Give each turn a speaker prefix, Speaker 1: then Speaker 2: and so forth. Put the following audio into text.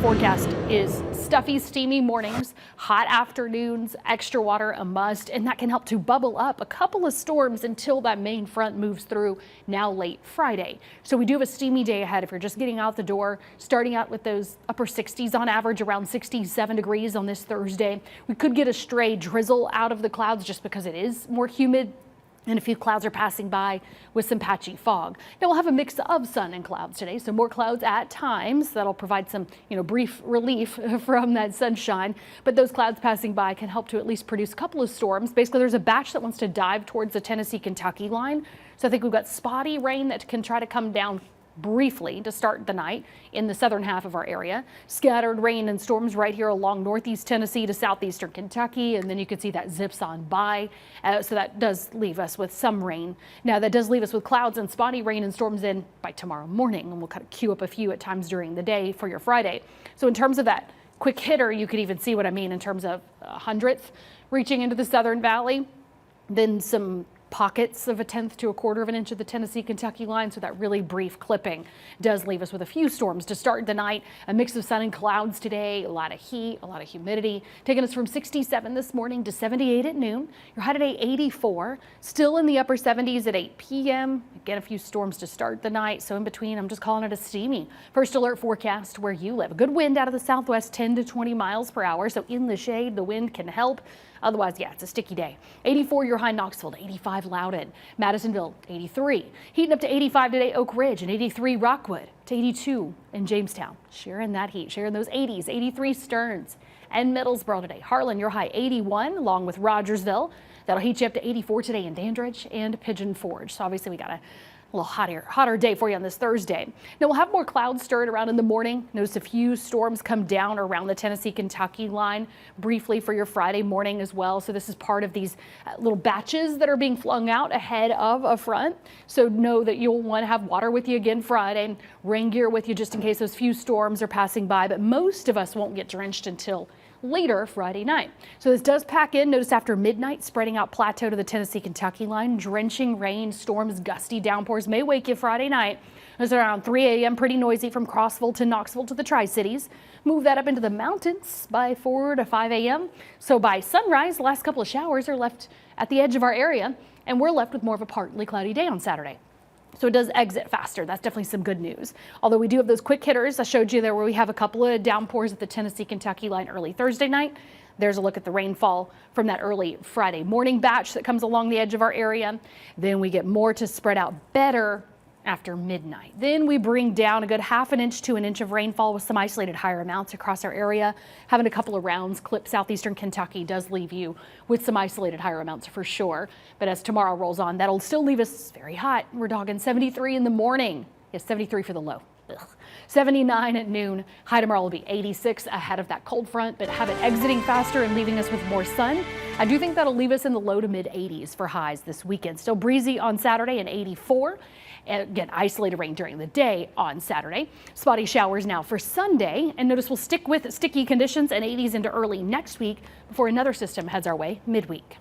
Speaker 1: forecast is stuffy, steamy mornings, hot afternoons, extra water a must, and that can help to bubble up a couple of storms until that main front moves through now late Friday. So we do have a steamy day ahead if you're just getting out the door, starting out with those upper 60s on average, around 67 degrees on this Thursday. We could get a stray drizzle out of the clouds just because it is more humid, and a few clouds are passing by with some patchy fog. Now we'll have a mix of sun and clouds today, so more clouds at times. That'll provide some, brief relief from that sunshine. But those clouds passing by can help to at least produce a couple of storms. Basically, there's a batch that wants to dive towards the Tennessee-Kentucky line. So I think we've got spotty rain that can try to come down briefly to start the night in the southern half of our area. Scattered rain and storms right here along northeast Tennessee to southeastern Kentucky, and then you can see that zips on by. So that does leave us with some rain. Now that does leave us with clouds and spotty rain and storms in by tomorrow morning, and we'll kind of queue up a few at times during the day for your Friday. So in terms of that quick hitter, you could even see what I mean in terms of a hundredth reaching into the southern valley, then some pockets of a tenth to a quarter of an inch of the Tennessee-Kentucky line. So that really brief clipping does leave us with a few storms to start the night. A mix of sun and clouds today, a lot of heat, a lot of humidity, taking us from 67 this morning to 78 at noon. Your high today 84, still in the upper 70s at 8 p.m. Again, a few storms to start the night. So in between, I'm just calling it a steamy first alert forecast where you live. A good wind out of the southwest, 10 to 20 miles per hour. So in the shade, the wind can help. Otherwise, yeah, it's a sticky day. 84 your high Knoxville, 85 Loudon, Madisonville 83. Heating up to 85 today, Oak Ridge, and 83 Rockwood to 82 in Jamestown. Sharing that heat, sharing those 80s, 83 Stearns and Middlesboro today. Harlan, your high 81, along with Rogersville. That'll heat you up to 84 today in Dandridge and Pigeon Forge. So obviously we got a little hotter day for you on this Thursday. Now we'll have more clouds stirred around in the morning. Notice a few storms come down around the Tennessee-Kentucky line briefly for your Friday morning as well. So this is part of these little batches that are being flung out ahead of a front. So know that you'll want to have water with you again Friday and rain gear with you just in case those few storms are passing by. But most of us won't get drenched until later Friday night. So this does pack in. Notice after midnight, spreading out plateau to the Tennessee-Kentucky line. Drenching rain, storms, gusty downpours may wake you Friday night. It's around 3 a.m. Pretty noisy from Crossville to Knoxville to the Tri-Cities. Move that up into the mountains by 4 to 5 a.m. So by sunrise, the last couple of showers are left at the edge of our area, and we're left with more of a partly cloudy day on Saturday. So it does exit faster. That's definitely some good news. Although we do have those quick hitters. I showed you there where we have a couple of downpours at the Tennessee-Kentucky line early Thursday night. There's a look at the rainfall from that early Friday morning batch that comes along the edge of our area. Then we get more to spread out better after midnight. Then we bring down a good half an inch to an inch of rainfall with some isolated higher amounts across our area. Having a couple of rounds clip southeastern Kentucky does leave you with some isolated higher amounts for sure. But as tomorrow rolls on, that'll still leave us very hot. We're dogging 73 in the morning. Yes, 73 for the low. 79 at noon. High tomorrow will be 86 ahead of that cold front, but have it exiting faster and leaving us with more sun. I do think that'll leave us in the low to mid 80s for highs this weekend. Still breezy on Saturday and 84. And again, isolated rain during the day on Saturday. Spotty showers now for Sunday. And notice we'll stick with sticky conditions and 80s into early next week before another system heads our way midweek.